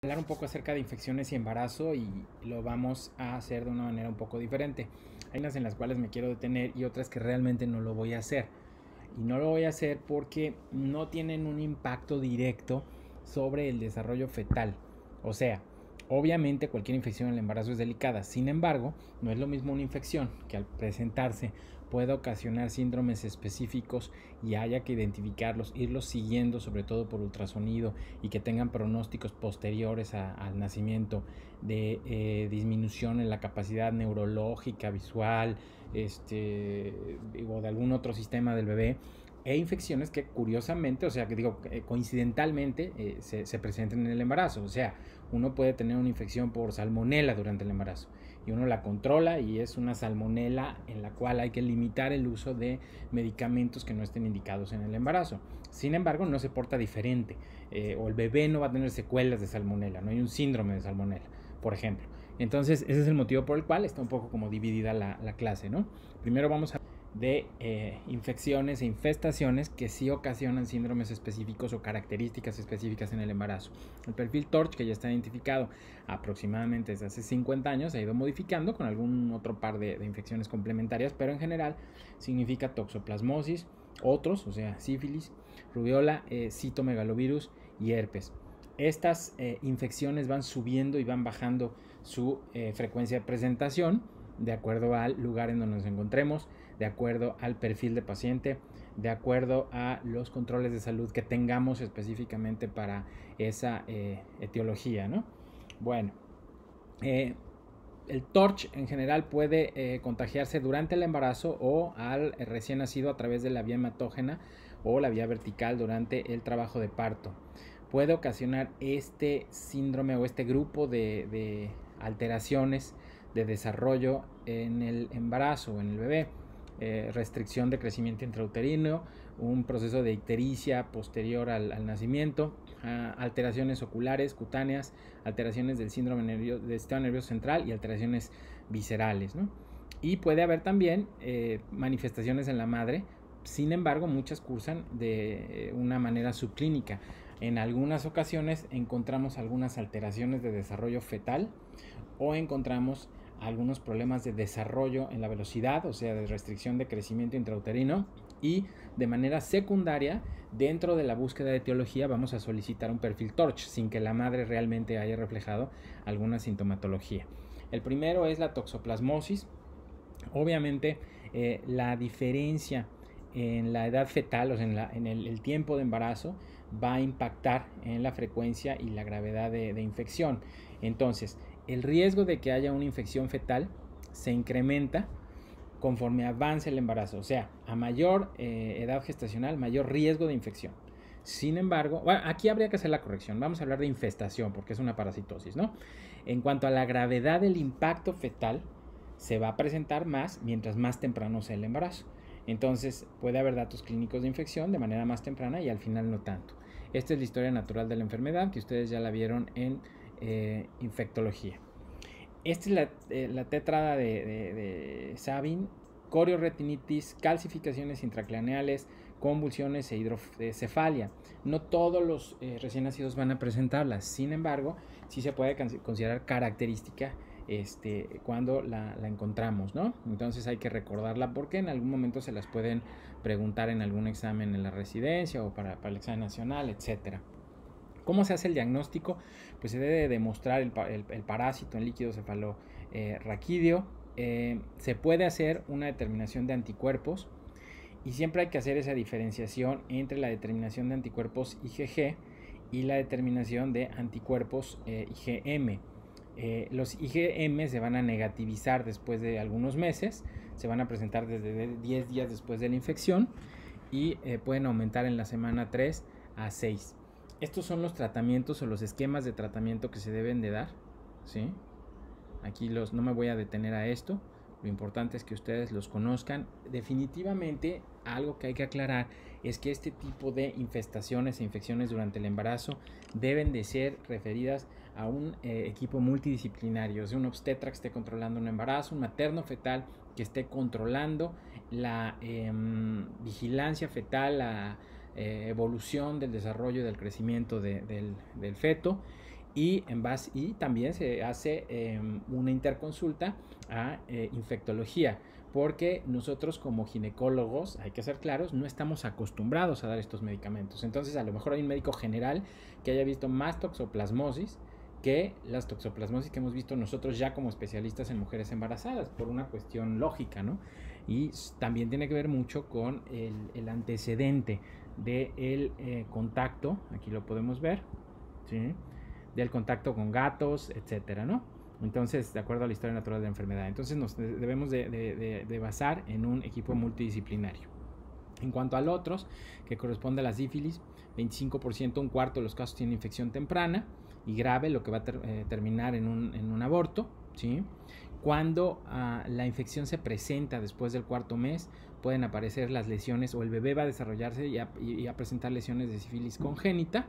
Hablar un poco acerca de infecciones y embarazo y lo vamos a hacer de una manera un poco diferente. Hay unas en las cuales me quiero detener y otras que realmente no lo voy a hacer. Y no lo voy a hacer porque no tienen un impacto directo sobre el desarrollo fetal. O sea, obviamente cualquier infección en el embarazo es delicada. Sin embargo, no es lo mismo una infección que al presentarse pueda ocasionar síndromes específicos y haya que identificarlos, irlos siguiendo sobre todo por ultrasonido y que tengan pronósticos posteriores al nacimiento de disminución en la capacidad neurológica, visual, o de algún otro sistema del bebé, e infecciones que curiosamente, o sea, que digo, coincidentalmente se presenten en el embarazo. O sea, uno puede tener una infección por salmonela durante el embarazo y uno la controla y es una salmonela en la cual hay que limitar el uso de medicamentos que no estén indicados en el embarazo. Sin embargo, no se porta diferente, o el bebé no va a tener secuelas de salmonela, no hay un síndrome de salmonela, por ejemplo. Entonces, ese es el motivo por el cual está un poco como dividida la clase, ¿no? Primero vamos a de infecciones e infestaciones que sí ocasionan síndromes específicos o características específicas en el embarazo. El perfil TORCH, que ya está identificado aproximadamente desde hace 50 años, se ha ido modificando con algún otro par de infecciones complementarias, pero en general significa toxoplasmosis, otros, o sea, sífilis, rubiola, citomegalovirus y herpes. Estas infecciones van subiendo y van bajando su frecuencia de presentación de acuerdo al lugar en donde nos encontremos, de acuerdo al perfil de paciente, de acuerdo a los controles de salud que tengamos específicamente para esa etiología, ¿no? Bueno, el TORCH en general puede contagiarse durante el embarazo o al recién nacido a través de la vía hematógena o la vía vertical durante el trabajo de parto. Puede ocasionar este síndrome o este grupo de alteraciones de desarrollo en el embarazo o en el bebé. Restricción de crecimiento intrauterino, un proceso de ictericia posterior al nacimiento, alteraciones oculares, cutáneas, alteraciones del síndrome del sistema nervioso central y alteraciones viscerales, ¿no? Y puede haber también manifestaciones en la madre. Sin embargo, muchas cursan de una manera subclínica. En algunas ocasiones encontramos algunas alteraciones de desarrollo fetal o encontramos algunos problemas de desarrollo en la velocidad, o sea, de restricción de crecimiento intrauterino, y de manera secundaria, dentro de la búsqueda de etiología, vamos a solicitar un perfil TORCH sin que la madre realmente haya reflejado alguna sintomatología. El primero es la toxoplasmosis. Obviamente, la diferencia en la edad fetal, o sea, en el tiempo de embarazo, va a impactar en la frecuencia y la gravedad de infección. Entonces, el riesgo de que haya una infección fetal se incrementa conforme avance el embarazo. O sea, a mayor edad gestacional, mayor riesgo de infección. Sin embargo, bueno, aquí habría que hacer la corrección. Vamos a hablar de infestación porque es una parasitosis, ¿no? En cuanto a la gravedad del impacto fetal, se va a presentar más mientras más temprano sea el embarazo. Entonces, puede haber datos clínicos de infección de manera más temprana y al final no tanto. Esta es la historia natural de la enfermedad que ustedes ya la vieron en infectología. Esta es la tétrada de Sabin: corioretinitis, calcificaciones intracraneales, convulsiones e hidrocefalia. No todos los recién nacidos van a presentarlas, sin embargo, sí se puede considerar característica cuando la encontramos, ¿no? Entonces hay que recordarla porque en algún momento se las pueden preguntar en algún examen en la residencia o para el examen nacional, etcétera. ¿Cómo se hace el diagnóstico? Pues se debe demostrar el parásito en líquido cefalorraquídeo. Se puede hacer una determinación de anticuerpos y siempre hay que hacer esa diferenciación entre la determinación de anticuerpos IgG y la determinación de anticuerpos IgM. Los IgM se van a negativizar después de algunos meses, se van a presentar desde 10 días después de la infección y pueden aumentar en la semana 3 a 6. Estos son los tratamientos o los esquemas de tratamiento que se deben de dar, ¿sí? Aquí no me voy a detener a esto. Lo importante es que ustedes los conozcan. Definitivamente, algo que hay que aclarar es que este tipo de infestaciones e infecciones durante el embarazo deben de ser referidas a un equipo multidisciplinario, o sea, un obstetra que esté controlando un embarazo, un materno fetal que esté controlando la vigilancia fetal, la evolución del desarrollo y del crecimiento del feto, y también se hace una interconsulta a infectología, porque nosotros como ginecólogos, hay que ser claros, no estamos acostumbrados a dar estos medicamentos. Entonces a lo mejor hay un médico general que haya visto más toxoplasmosis que las toxoplasmosis que hemos visto nosotros ya como especialistas en mujeres embarazadas, por una cuestión lógica, ¿no? Y también tiene que ver mucho con el antecedente del contacto, aquí lo podemos ver, ¿sí? Del contacto con gatos, etcétera, ¿no? Entonces, de acuerdo a la historia natural de la enfermedad. Entonces nos debemos de basar en un equipo multidisciplinario. En cuanto a los otros, que corresponde a la sífilis, 25%, un cuarto de los casos tienen infección temprana y grave, lo que va a terminar en un aborto, ¿sí? Cuando la infección se presenta después del cuarto mes, pueden aparecer las lesiones o el bebé va a desarrollarse y a presentar lesiones de sífilis congénita,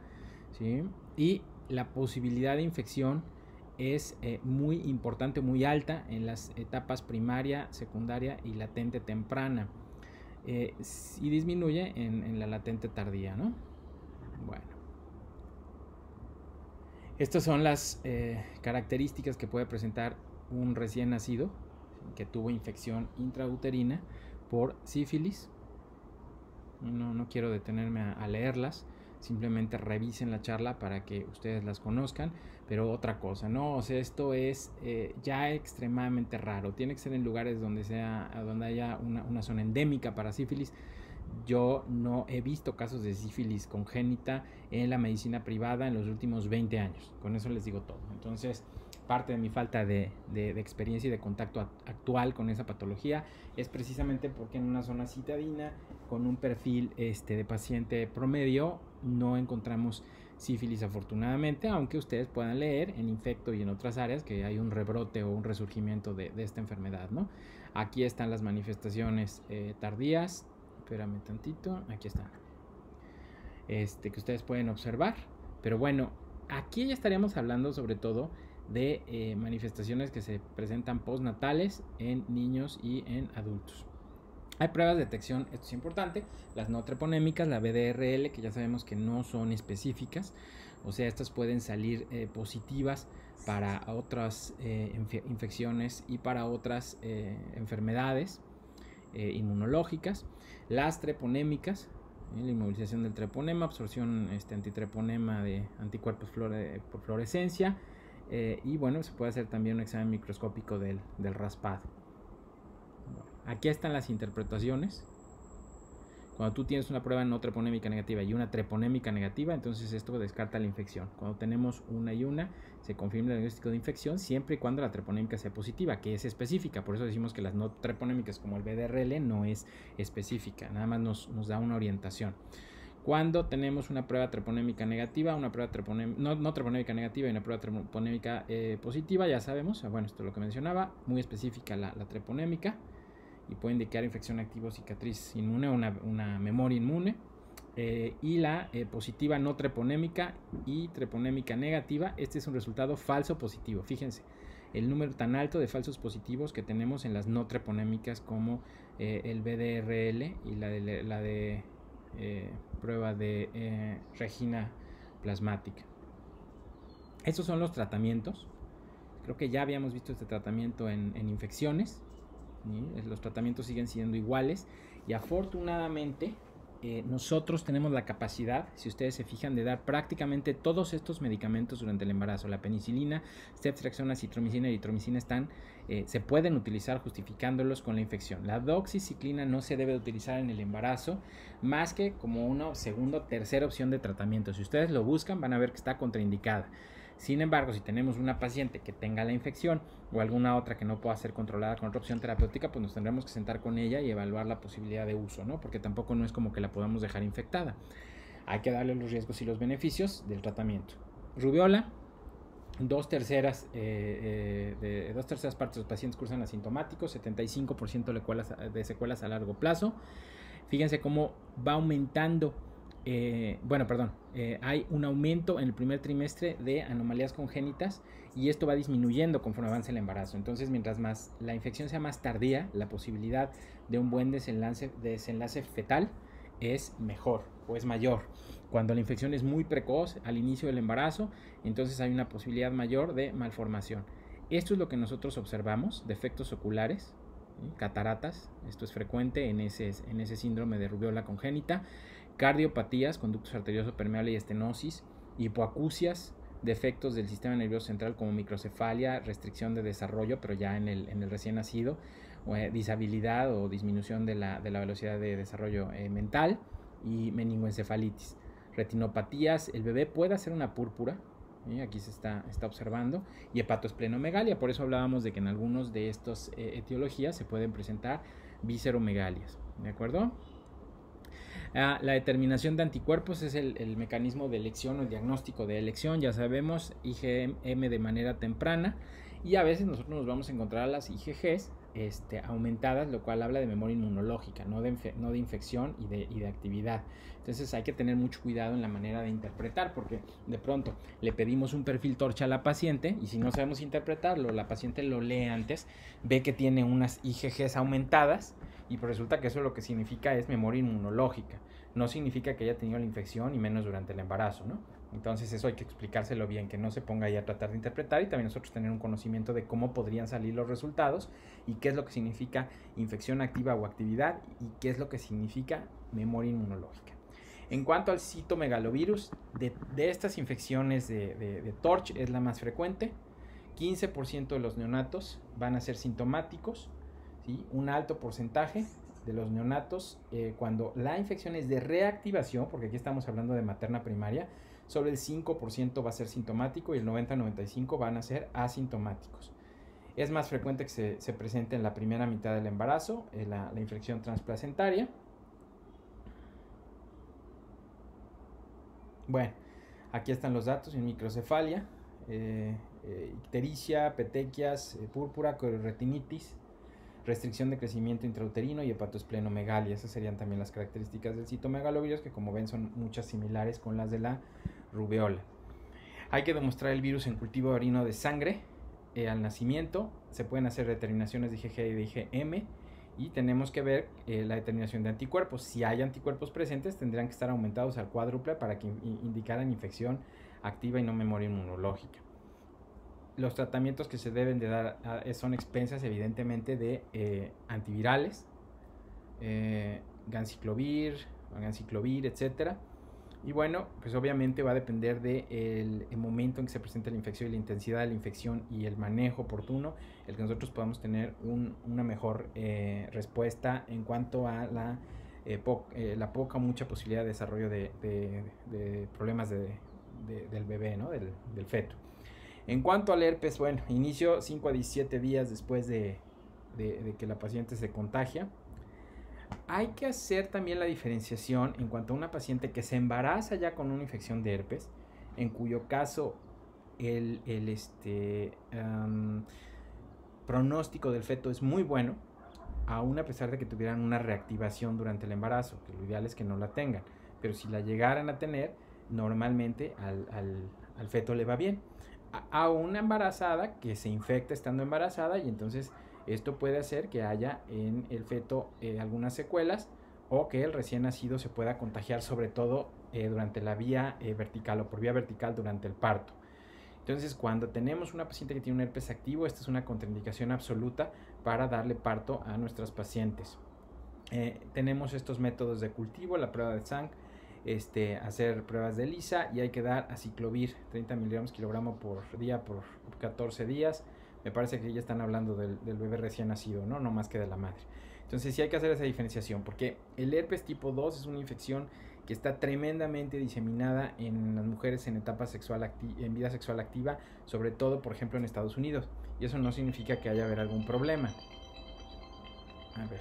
¿sí? Y la posibilidad de infección es muy importante, muy alta en las etapas primaria, secundaria y latente temprana. Y disminuye en la latente tardía, ¿no? Bueno. Estas son las características que puede presentar un recién nacido que tuvo infección intrauterina por sífilis. No quiero detenerme a leerlas, simplemente revisen la charla para que ustedes las conozcan, pero otra cosa, ¿no? O sea, esto es ya extremadamente raro, tiene que ser en lugares donde haya una zona endémica para sífilis. Yo no he visto casos de sífilis congénita en la medicina privada en los últimos 20 años, con eso les digo todo. Entonces, parte de mi falta de experiencia y de contacto actual con esa patología es precisamente porque en una zona citadina con un perfil de paciente promedio no encontramos sífilis afortunadamente, aunque ustedes puedan leer en Infecto y en otras áreas que hay un rebrote o un resurgimiento de esta enfermedad, ¿no? Aquí están las manifestaciones tardías, espérame tantito, aquí están, que ustedes pueden observar, pero bueno, aquí ya estaríamos hablando sobre todo de manifestaciones que se presentan postnatales en niños y en adultos. Hay pruebas de detección, esto es importante, las no treponémicas, la VDRL, que ya sabemos que no son específicas, o sea, estas pueden salir positivas para otras infecciones y para otras enfermedades inmunológicas. Las treponémicas, la inmovilización del treponema, absorción antitreponema de anticuerpos por fluorescencia, y bueno, se puede hacer también un examen microscópico del raspado. Aquí están las interpretaciones. Cuando tú tienes una prueba no treponémica negativa y una treponémica negativa, entonces esto descarta la infección. Cuando tenemos una y una, se confirma el diagnóstico de infección siempre y cuando la treponémica sea positiva, que es específica. Por eso decimos que las no treponémicas como el VDRL no es específica, nada más nos da una orientación. Cuando tenemos una prueba treponémica negativa, una prueba no treponémica negativa y una prueba treponémica positiva, ya sabemos, bueno, esto es lo que mencionaba, muy específica la treponémica, y puede indicar infección activa o cicatriz inmune, una memoria inmune, y la positiva no treponémica y treponémica negativa, este es un resultado falso positivo. Fíjense el número tan alto de falsos positivos que tenemos en las no treponémicas como el VDRL y la de prueba de regina plasmática. Estos son los tratamientos. Creo que ya habíamos visto este tratamiento en infecciones. ¿Sí? Los tratamientos siguen siendo iguales y afortunadamente nosotros tenemos la capacidad, si ustedes se fijan, de dar prácticamente todos estos medicamentos durante el embarazo. La penicilina, ceftriaxona, citromicina y eritromicina se pueden utilizar justificándolos con la infección. La doxiciclina no se debe utilizar en el embarazo más que como una segunda o tercera opción de tratamiento. Si ustedes lo buscan van a ver que está contraindicada. Sin embargo, si tenemos una paciente que tenga la infección o alguna otra que no pueda ser controlada con otra opción terapéutica, pues nos tendremos que sentar con ella y evaluar la posibilidad de uso, ¿no? Porque tampoco no es como que la podamos dejar infectada. Hay que darle los riesgos y los beneficios del tratamiento. Rubiola, dos terceras partes de los pacientes cursan asintomáticos, 75% de secuelas a largo plazo. Fíjense cómo va aumentando. Hay un aumento en el primer trimestre de anomalías congénitas y esto va disminuyendo conforme avanza el embarazo. Entonces, mientras más la infección sea más tardía, la posibilidad de un buen desenlace fetal es mejor. o es mayor. Cuando la infección es muy precoz al inicio del embarazo, entonces hay una posibilidad mayor de malformación. Esto es lo que nosotros observamos, defectos oculares, ¿sí? Cataratas, esto es frecuente en ese síndrome de rubiola congénita, cardiopatías, conductos arterioso permeable y estenosis, hipoacusias, defectos del sistema nervioso central como microcefalia, restricción de desarrollo, pero ya en el recién nacido, disabilidad o disminución de la velocidad de desarrollo mental y meningoencefalitis. Retinopatías, el bebé puede hacer una púrpura, ¿sí? Aquí se está observando, y hepatosplenomegalia, por eso hablábamos de que en algunos de estas etiologías se pueden presentar visceromegalias, ¿de acuerdo? La determinación de anticuerpos es el mecanismo de elección o el diagnóstico de elección, ya sabemos, IgM de manera temprana, y a veces nosotros nos vamos a encontrar a las IgGs aumentadas, lo cual habla de memoria inmunológica, no de infección y de actividad. Entonces hay que tener mucho cuidado en la manera de interpretar, porque de pronto le pedimos un perfil TORCH a la paciente y si no sabemos interpretarlo, la paciente lo lee antes, ve que tiene unas IgGs aumentadas y pues resulta que eso lo que significa es memoria inmunológica. No significa que haya tenido la infección y menos durante el embarazo, ¿no? Entonces eso hay que explicárselo bien, que no se ponga ahí a tratar de interpretar y también nosotros tener un conocimiento de cómo podrían salir los resultados y qué es lo que significa infección activa o actividad y qué es lo que significa memoria inmunológica. En cuanto al citomegalovirus, de estas infecciones de TORCH es la más frecuente. 15% de los neonatos van a ser sintomáticos, ¿sí? Un alto porcentaje de los neonatos, cuando la infección es de reactivación, porque aquí estamos hablando de materna primaria, sobre el 5% va a ser sintomático y el 90-95% van a ser asintomáticos. Es más frecuente que se presente en la primera mitad del embarazo, la infección transplacentaria. Bueno, aquí están los datos en microcefalia, ictericia, petequias, púrpura, coriretinitis, restricción de crecimiento intrauterino y hepatosplenomegalia. Esas serían también las características del citomegalovirus, que como ven son muchas similares con las de la rubeola. Hay que demostrar el virus en cultivo orino de sangre al nacimiento. Se pueden hacer determinaciones de IgG y de IgM y tenemos que ver la determinación de anticuerpos. Si hay anticuerpos presentes, tendrían que estar aumentados al cuádruple para que indicaran infección activa y no memoria inmunológica. Los tratamientos que se deben de dar son expensas evidentemente de antivirales, ganciclovir, etcétera. Y bueno, pues obviamente va a depender del momento en que se presente la infección y la intensidad de la infección y el manejo oportuno, el que nosotros podamos tener una mejor respuesta en cuanto a la poca o mucha posibilidad de desarrollo de problemas del bebé, ¿no? del feto. En cuanto al herpes, bueno, inicio 5 a 17 días después de que la paciente se contagia. Hay que hacer también la diferenciación en cuanto a una paciente que se embaraza ya con una infección de herpes, en cuyo caso el pronóstico del feto es muy bueno, aún a pesar de que tuvieran una reactivación durante el embarazo, que lo ideal es que no la tengan, pero si la llegaran a tener, normalmente al feto le va bien. A una embarazada que se infecta estando embarazada y entonces esto puede hacer que haya en el feto algunas secuelas o que el recién nacido se pueda contagiar, sobre todo durante la vía vertical o por vía vertical durante el parto. Entonces, cuando tenemos una paciente que tiene un herpes activo, esta es una contraindicación absoluta para darle parto a nuestras pacientes. Tenemos estos métodos de cultivo, la prueba de Zank, hacer pruebas de ELISA y hay que dar aciclovir 30 miligramos kilogramo por día por 14 días. Me parece que ya están hablando del bebé recién nacido, ¿no? No más que de la madre. Entonces sí hay que hacer esa diferenciación porque el herpes tipo 2 es una infección que está tremendamente diseminada en las mujeres en etapa sexual en vida sexual activa, sobre todo, por ejemplo, en Estados Unidos. Y eso no significa que haya haber algún problema. A ver.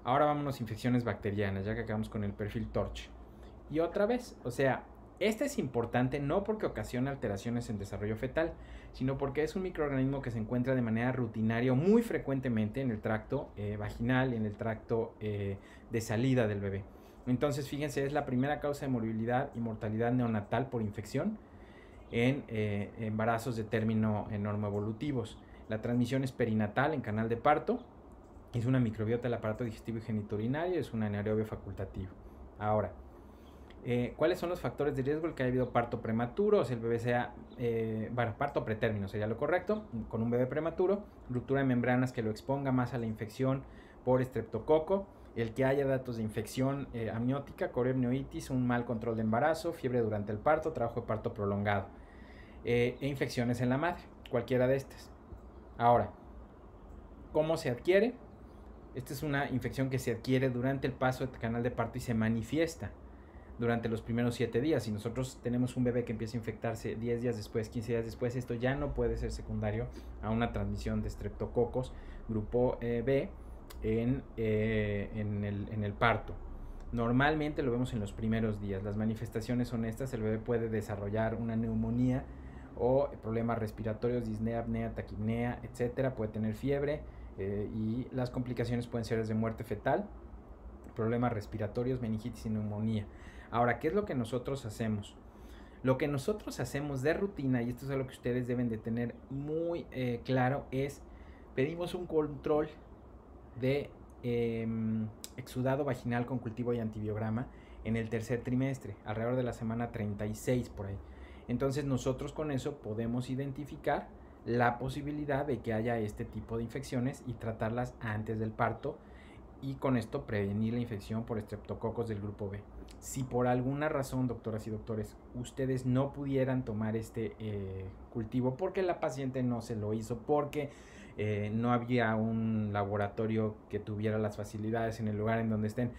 Ahora vámonos a infecciones bacterianas, ya que acabamos con el perfil TORCH. Y otra vez, o sea, este es importante no porque ocasiona alteraciones en desarrollo fetal, sino porque es un microorganismo que se encuentra de manera rutinaria o muy frecuentemente en el tracto vaginal y en el tracto de salida del bebé. Entonces, fíjense, es la primera causa de morbilidad y mortalidad neonatal por infección en embarazos de término normoevolutivos. La transmisión es perinatal en canal de parto Es una microbiota del aparato digestivo y genitourinario, es un anaerobio facultativo. Ahora, ¿cuáles son los factores de riesgo? El que haya habido parto prematuro, o sea, el bebé sea, parto pretérmino sería lo correcto, con un bebé prematuro, ruptura de membranas que lo exponga más a la infección por estreptococo, el que haya datos de infección amniótica, coriamnionitis, un mal control de embarazo, fiebre durante el parto, trabajo de parto prolongado, e infecciones en la madre, cualquiera de estas. Ahora, ¿cómo se adquiere? Esta es una infección que se adquiere durante el paso del canal de parto y se manifiesta durante los primeros 7 días. Si nosotros tenemos un bebé que empieza a infectarse 10 días después, 15 días después, esto ya no puede ser secundario a una transmisión de estreptococos grupo B en el parto. Normalmente lo vemos en los primeros días. Las manifestaciones son estas: el bebé puede desarrollar una neumonía o problemas respiratorios, disnea, apnea, taquipnea, etcétera. Puede tener fiebre y las complicaciones pueden ser desde muerte fetal, problemas respiratorios, meningitis y neumonía. Ahora, ¿qué es lo que nosotros hacemos? Lo que nosotros hacemos de rutina, y esto es algo que ustedes deben de tener muy claro, es pedimos un control de exudado vaginal con cultivo y antibiograma en el tercer trimestre, alrededor de la semana 36 por ahí. Entonces nosotros con eso podemos identificar la posibilidad de que haya este tipo de infecciones y tratarlas antes del parto, y con esto prevenir la infección por estreptococos del grupo B. Si por alguna razón, doctoras y doctores, ustedes no pudieran tomar este cultivo porque la paciente no se lo hizo, porque no había un laboratorio que tuviera las facilidades en el lugar en donde estén,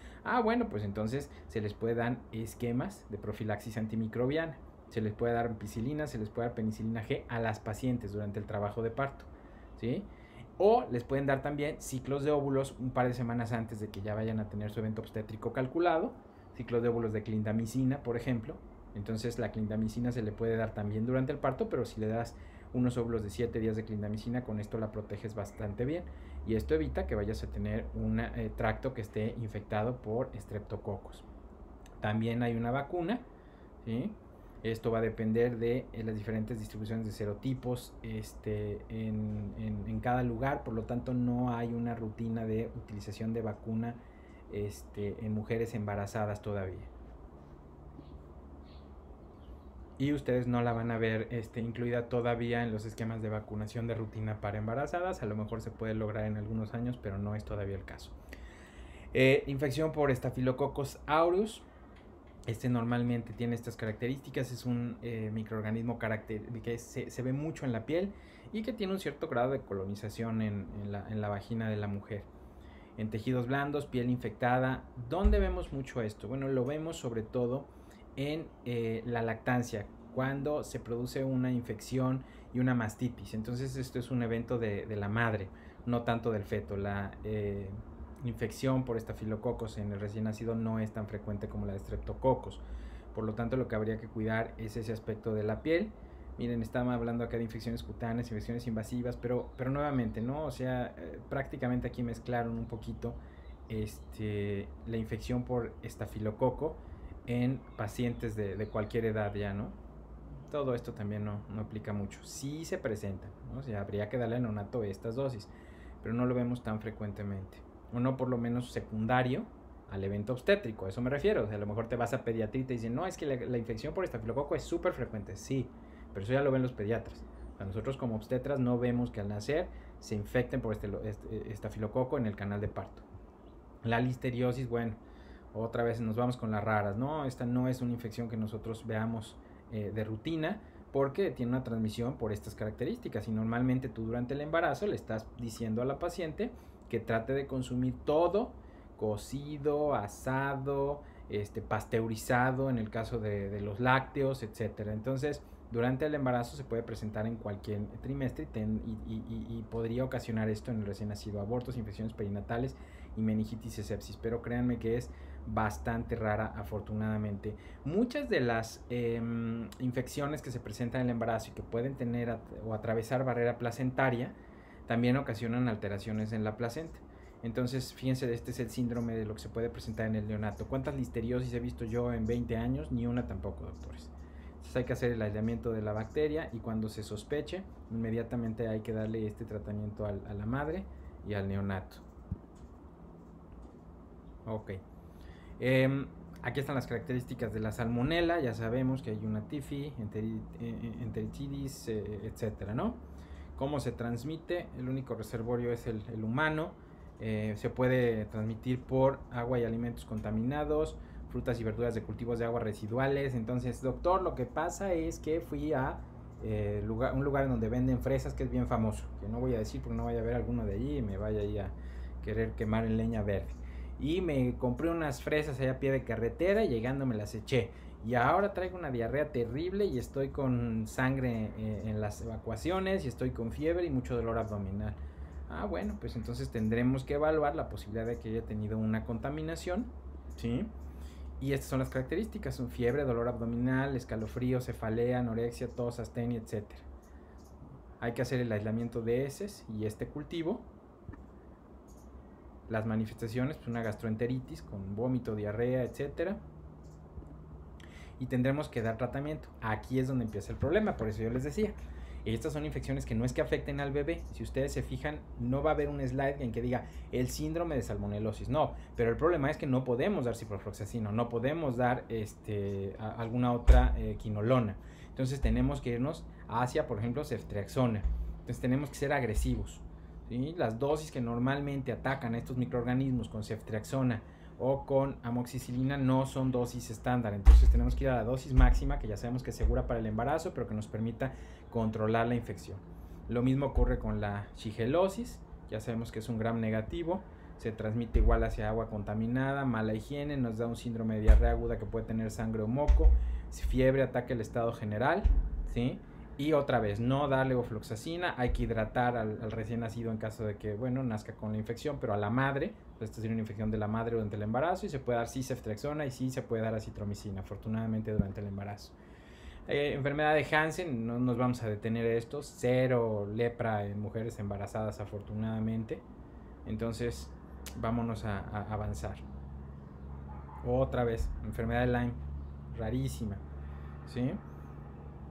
bueno, pues entonces se les puede dar esquemas de profilaxis antimicrobiana, se les puede dar ampicilina, se les puede dar penicilina G a las pacientes durante el trabajo de parto, ¿sí? O les pueden dar también ciclos de óvulos un par de semanas antes de que ya vayan a tener su evento obstétrico calculado, ciclos de óvulos de clindamicina, por ejemplo. Entonces la clindamicina se le puede dar también durante el parto, pero si le das unos óvulos de 7 días de clindamicina, con esto la proteges bastante bien, y esto evita que vayas a tener un tracto que esté infectado por estreptococos. También hay una vacuna, ¿sí? Esto va a depender de las diferentes distribuciones de serotipos en cada lugar, por lo tanto no hay una rutina de utilización de vacuna en mujeres embarazadas todavía. Y ustedes no la van a ver incluida todavía en los esquemas de vacunación de rutina para embarazadas. A lo mejor se puede lograr en algunos años, pero no es todavía el caso. Infección por Staphylococcus aureus. Normalmente tiene estas características, es un microorganismo que se ve mucho en la piel y que tiene un cierto grado de colonización en la vagina de la mujer. En tejidos blandos, piel infectada. ¿Dónde vemos mucho esto? Bueno, lo vemos sobre todo en la lactancia, cuando se produce una infección y una mastitis. Entonces esto es un evento de la madre, no tanto del feto. La infección por estafilococos en el recién nacido no es tan frecuente como la de estreptococos. Por lo tanto, lo que habría que cuidar es ese aspecto de la piel. Miren, estamos hablando acá de infecciones cutáneas, infecciones invasivas, pero nuevamente, ¿no? O sea, prácticamente aquí mezclaron un poquito la infección por estafilococo en pacientes de cualquier edad ya, ¿no? Todo esto también no aplica mucho. Sí se presentan, ¿no? O sea, habría que darle al neonato estas dosis, pero no lo vemos tan frecuentemente. O no por lo menos secundario al evento obstétrico, a eso me refiero. O sea, a lo mejor te vas a pediatría y te dicen, no, es que la infección por estafilococo es súper frecuente. Sí, pero eso ya lo ven los pediatras. O sea, nosotros como obstetras no vemos que al nacer se infecten por estafilococo en el canal de parto. La listeriosis, bueno, otra vez nos vamos con las raras, ¿no? Esta no es una infección que nosotros veamos de rutina, porque tiene una transmisión por estas características, y normalmente tú durante el embarazo le estás diciendo a la paciente que trate de consumir todo cocido, asado, pasteurizado en el caso de los lácteos, etcétera. Entonces, durante el embarazo se puede presentar en cualquier trimestre y podría ocasionar esto en el recién nacido: abortos, infecciones perinatales y meningitis y sepsis, pero créanme que es bastante rara, afortunadamente. Muchas de las infecciones que se presentan en el embarazo y que pueden tener o atravesar barrera placentaria también ocasionan alteraciones en la placenta. Entonces, fíjense, este es el síndrome de lo que se puede presentar en el neonato. ¿Cuántas listeriosis he visto yo en 20 años? Ni una tampoco, doctores. Entonces hay que hacer el aislamiento de la bacteria, y cuando se sospeche, inmediatamente hay que darle este tratamiento a la madre y al neonato. Ok. Aquí están las características de la salmonela. Ya sabemos que hay una tifi, enteritidis, etcétera, ¿no? ¿Cómo se transmite? El único reservorio es el humano. Se puede transmitir por agua y alimentos contaminados, frutas y verduras de cultivos de agua residuales. Entonces, doctor, lo que pasa es que fui a un lugar donde venden fresas, que es bien famoso, que no voy a decir porque no vaya a haber alguno de allí y me vaya ahí a querer quemar en leña verde. Y me compré unas fresas allá a pie de carretera y llegando me las eché. Y ahora traigo una diarrea terrible y estoy con sangre en las evacuaciones y estoy con fiebre y mucho dolor abdominal. Ah, bueno, pues entonces tendremos que evaluar la posibilidad de que haya tenido una contaminación, ¿sí? Y estas son las características: son fiebre, dolor abdominal, escalofrío, cefalea, anorexia, tos, astenia, etc. Hay que hacer el aislamiento de heces y este cultivo. Las manifestaciones, pues una gastroenteritis con vómito, diarrea, etcétera. Y tendremos que dar tratamiento. Aquí es donde empieza el problema, por eso yo les decía. Estas son infecciones que no es que afecten al bebé. Si ustedes se fijan, no va a haber un slide en que diga el síndrome de salmonelosis. No, pero el problema es que no podemos dar ciprofloxacino, no podemos dar alguna otra quinolona. Entonces tenemos que irnos hacia, por ejemplo, ceftriaxona. Entonces tenemos que ser agresivos, ¿sí? Las dosis que normalmente atacan a estos microorganismos con ceftriaxona o con amoxicilina no son dosis estándar. Entonces tenemos que ir a la dosis máxima, que ya sabemos que es segura para el embarazo, pero que nos permita controlar la infección. Lo mismo ocurre con la shigellosis. Ya sabemos que es un gram negativo, se transmite igual hacia agua contaminada, mala higiene, nos da un síndrome de diarrea aguda que puede tener sangre o moco, fiebre, ataque al estado general, ¿sí? Y otra vez, no darle levofloxacina, hay que hidratar al recién nacido en caso de que, bueno, nazca con la infección, pero a la madre, pues esta es una infección de la madre durante el embarazo, y se puede dar sí ceftriaxona y sí se puede dar acitromicina, afortunadamente durante el embarazo. Enfermedad de Hansen, no nos vamos a detener esto, cero lepra en mujeres embarazadas afortunadamente, entonces vámonos a avanzar. Otra vez, enfermedad de Lyme, rarísima, ¿sí?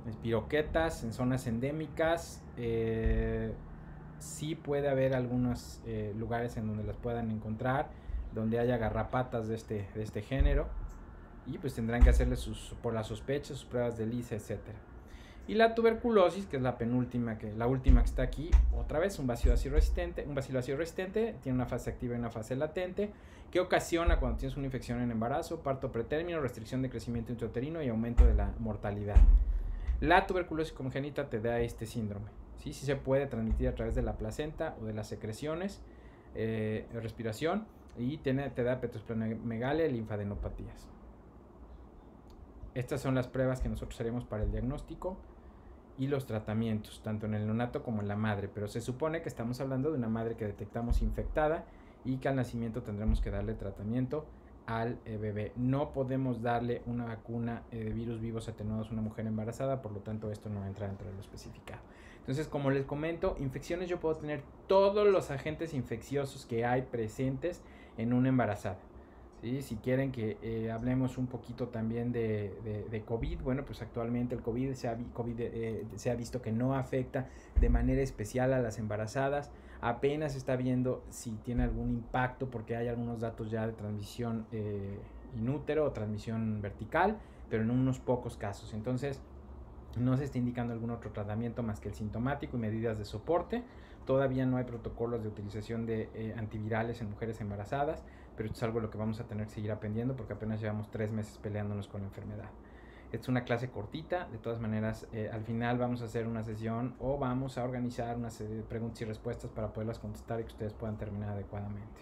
Espiroquetas en zonas endémicas, sí puede haber algunos lugares en donde las puedan encontrar, donde haya garrapatas de este género, y pues tendrán que hacerle por la sospecha sus pruebas de ELISA, etcétera. Y la tuberculosis, que es la penúltima, la última que está aquí, otra vez un bacilo ácido resistente, tiene una fase activa y una fase latente, que ocasiona cuando tienes una infección en embarazo, parto pretérmino, restricción de crecimiento intrauterino y aumento de la mortalidad. La tuberculosis congénita te da este síndrome, ¿sí? Sí se puede transmitir a través de la placenta o de las secreciones, respiración, y te da petosplenomegalia y linfadenopatías. Estas son las pruebas que nosotros haremos para el diagnóstico y los tratamientos, tanto en el neonato como en la madre, pero se supone que estamos hablando de una madre que detectamos infectada y que al nacimiento tendremos que darle tratamiento al bebé. No podemos darle una vacuna de virus vivos atenuados a una mujer embarazada, por lo tanto esto no entra dentro de lo especificado. Entonces, como les comento, infecciones, yo puedo tener todos los agentes infecciosos que hay presentes en una embarazada. ¿Sí? Si quieren que hablemos un poquito también de COVID, bueno, pues actualmente el COVID se ha visto que no afecta de manera especial a las embarazadas. Apenas se está viendo si tiene algún impacto, porque hay algunos datos ya de transmisión in útero o transmisión vertical, pero en unos pocos casos. Entonces, no se está indicando algún otro tratamiento más que el sintomático y medidas de soporte. Todavía no hay protocolos de utilización de antivirales en mujeres embarazadas, pero esto es algo de lo que vamos a tener que seguir aprendiendo, porque apenas llevamos 3 meses peleándonos con la enfermedad. Esta es una clase cortita, de todas maneras al final vamos a hacer una sesión o vamos a organizar una serie de preguntas y respuestas para poderlas contestar y que ustedes puedan terminar adecuadamente.